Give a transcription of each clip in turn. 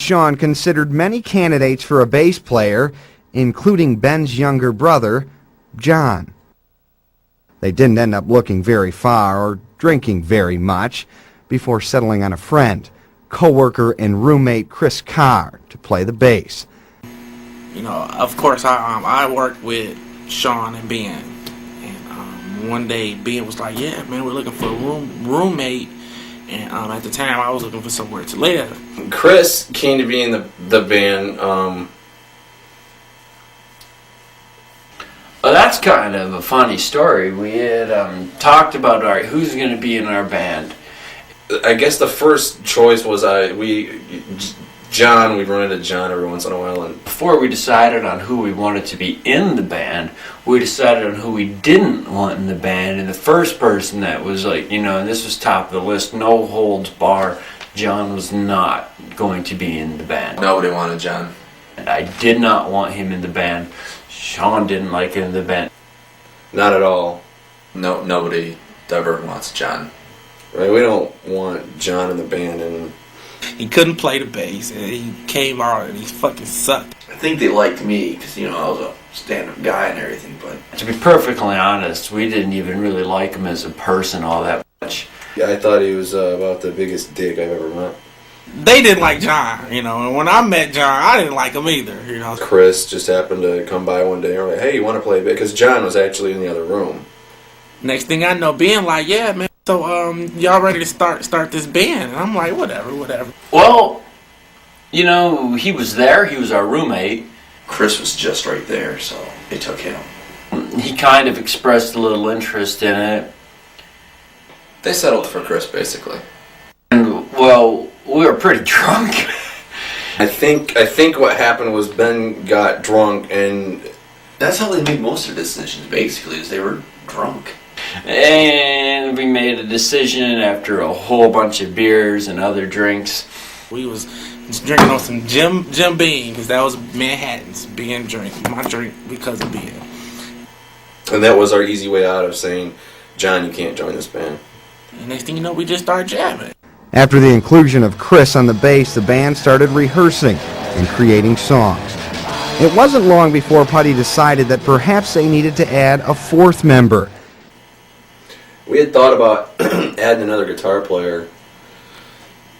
Sean considered many candidates for a bass player, including Ben's younger brother, John. They didn't end up looking very far or drinking very much before settling on a friend, co-worker and roommate Chris Carr, to play the bass. You know, of course, I worked with Sean and Ben, and one day Ben was like, "Yeah, man, we're looking for a roommate," and at the time I was looking for somewhere to live. Chris came to be in the band. Well, that's kind of a funny story. We had talked about, all right, who's going to be in our band. I guess the first choice was John. We'd run into John every once in a while, and Before we decided on who we wanted to be in the band, we decided on who we didn't want in the band. And the first person that was like, you know, and this was top of the list, no holds bar, John was not going to be in the band. nobody wanted John. And I did not want him in the band. Sean didn't like him in the band. Not at all. No, nobody ever wants John. Right? We don't want John in the band, and He couldn't play the bass, and he came out and he fucking sucked. I think they liked me because, you know, I was a stand-up guy and everything, but To be perfectly honest, we didn't even really like him as a person all that much. yeah, I thought he was about the biggest dick I've ever met. They didn't like John, you know, and when I met John, I didn't like him either, you know. Chris just happened to come by one day and we're like, "Hey, you want to play a bit?" Because John was actually in the other room. Next thing I know, being like, "Yeah, man, so y'all ready to start this band?" And I'm like, whatever. Well, you know, he was there, he was our roommate. Chris was just right there, so they took him. He kind of expressed a little interest in it. They settled for Chris, basically. And, well, we were pretty drunk. I think what happened was Ben got drunk, and That's how they made most of their decisions, basically, is they were drunk. And we made a decision after a whole bunch of beers and other drinks. We was drinking on some Jim Beam, because that was Manhattan's being drink, my drink because of being. and that was our easy way out of saying, "John, you can't join this band." And next thing you know, we just started jamming. After the inclusion of Chris on the bass, the band started rehearsing and creating songs. It wasn't long before Putty decided that perhaps they needed to add a fourth member. We had thought about adding another guitar player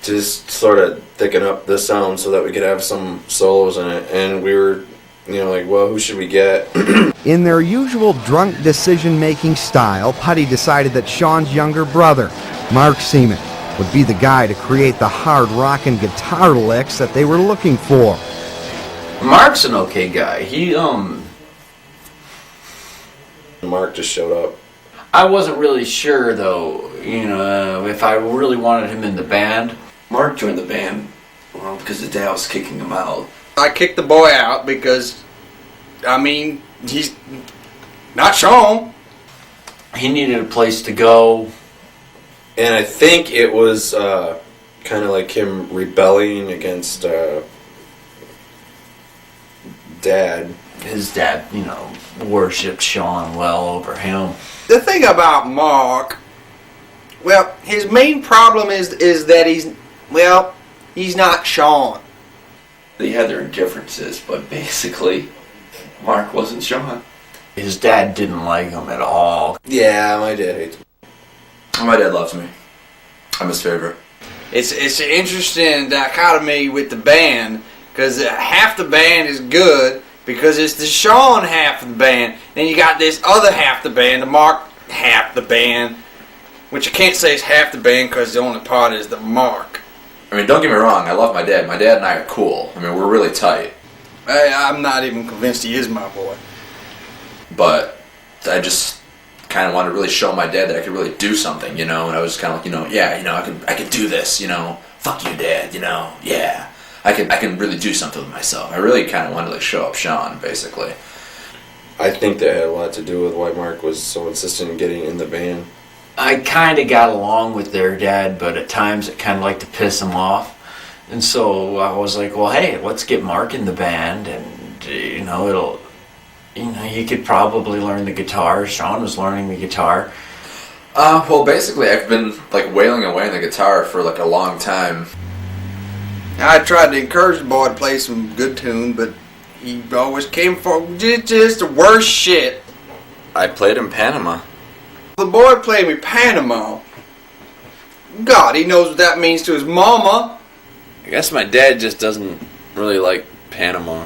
to just sort of thicken up the sound so that we could have some solos in it. And we were, like, well, who should we get? In their usual drunk decision-making style, Putty decided that Sean's younger brother, Mark Seaman, would be the guy to create the hard-rockin' guitar licks that they were looking for. Mark's an okay guy. Mark just showed up. I wasn't really sure though, if I really wanted him in the band. Mark joined the band, well, because his dad was kicking him out. I kicked the boy out because, he's not Sean. He needed a place to go. And I think it was kind of like him rebelling against Dad. His dad, worshipped Sean well over him. The thing about Mark, well, his main problem is that he's not Sean. They had their differences, but basically, Mark wasn't Sean. His dad didn't like him at all. Yeah, my dad hates me. My dad loves me. I'm his favorite. It's an interesting dichotomy with the band, because half the band is good because it's the Sean half of the band. Then you got this other half the band, the Mark half the band, which I can't say is half the band because the only part is the Mark. Don't get me wrong, I love my dad. My dad and I are cool. We're really tight. I'm not even convinced he is my boy. But I just kind of wanted to really show my dad that I could really do something, and I was kind of like, I could do this, fuck you, Dad, yeah. I can really do something with myself. I really kind of wanted to show up Sean, basically. I think that had a lot to do with why Mark was so insistent in getting in the band. I kind of got along with their dad, but at times it kind of liked to piss him off. And so I was like, well, hey, let's get Mark in the band, and, you could probably learn the guitar. Sean was learning the guitar. Well, basically, I've been, wailing away on the guitar for, a long time. I tried to encourage the boy to play some good tune, but he always came for just the worst shit. I played in Panama. The boy played me Panama. God, he knows what that means to his mama. I guess my dad just doesn't really like Panama.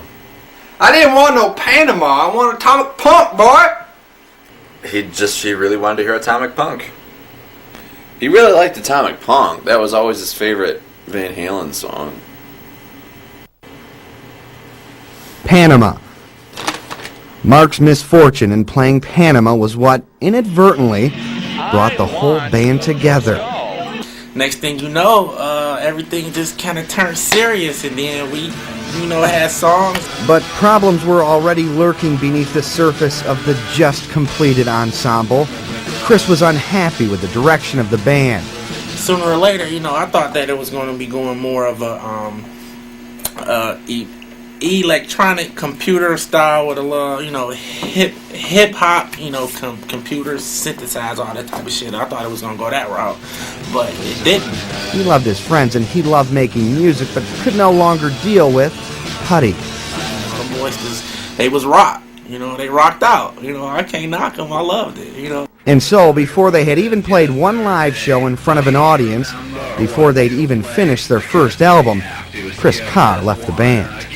I didn't want no Panama. I want Atomic Punk, boy. He really wanted to hear Atomic Punk. He really liked Atomic Punk. That was always his favorite Van Halen song. Panama. Mark's misfortune in playing Panama was what inadvertently brought the whole band together. Next thing you know, everything just kind of turned serious, and then we, had songs. But problems were already lurking beneath the surface of the just completed ensemble. Chris was unhappy with the direction of the band. Sooner or later, I thought that it was going to be going more of a electronic computer style with a little, hip hop, computers, synthesize, all that type of shit. I thought it was going to go that route, but it didn't. He loved his friends and he loved making music, but could no longer deal with Putty. The boys they was rock. They rocked out. I can't knock them. I loved it. And so, before they had even played one live show in front of an audience, before they'd even finished their first album, Chris Carr left the band.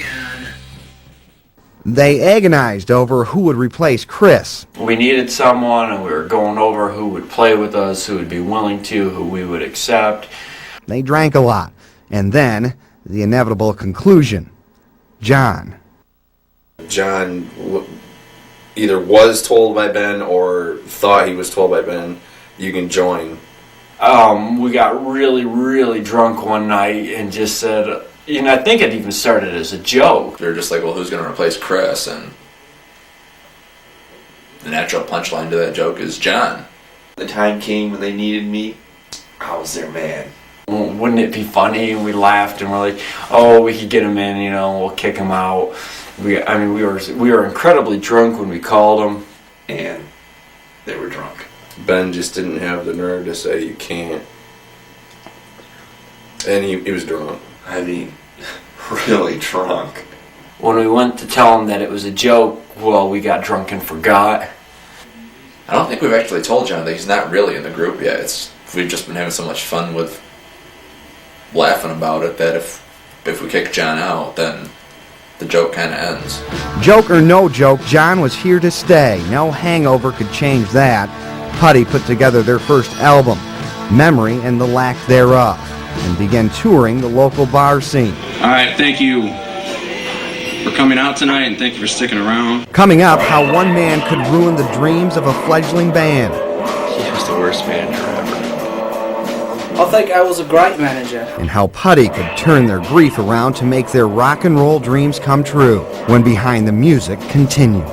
They agonized over who would replace Chris. We needed someone, and we were going over who would play with us, who would be willing to, who we would accept. They drank a lot. And then, the inevitable conclusion. John. John either was told by Ben or thought he was told by Ben, you can join. We got really, really drunk one night and just said, I think it even started as a joke. They were just like, well, who's going to replace Chris? And the natural punchline to that joke is John. The time came when they needed me. I was their man. Wouldn't it be funny? And we laughed and we're like, oh, we could get him in, we'll kick him out. We were incredibly drunk when we called them. And they were drunk. Ben just didn't have the nerve to say you can't. And he was drunk. I mean, really drunk. When we went to tell him that it was a joke, well, we got drunk and forgot. I don't think we've actually told John that he's not really in the group yet. We've just been having so much fun with laughing about it that if we kick John out, then the joke kind of ends. Joke or no joke, John was here to stay. No hangover could change that. Putty put together their first album, Memory and the Lack Thereof, and began touring the local bar scene. All right, thank you for coming out tonight, and thank you for sticking around. Coming up, how one man could ruin the dreams of a fledgling band. He was the worst manager ever. I think I was a great manager. And how Putty could turn their grief around to make their rock and roll dreams come true. When Behind the Music continues.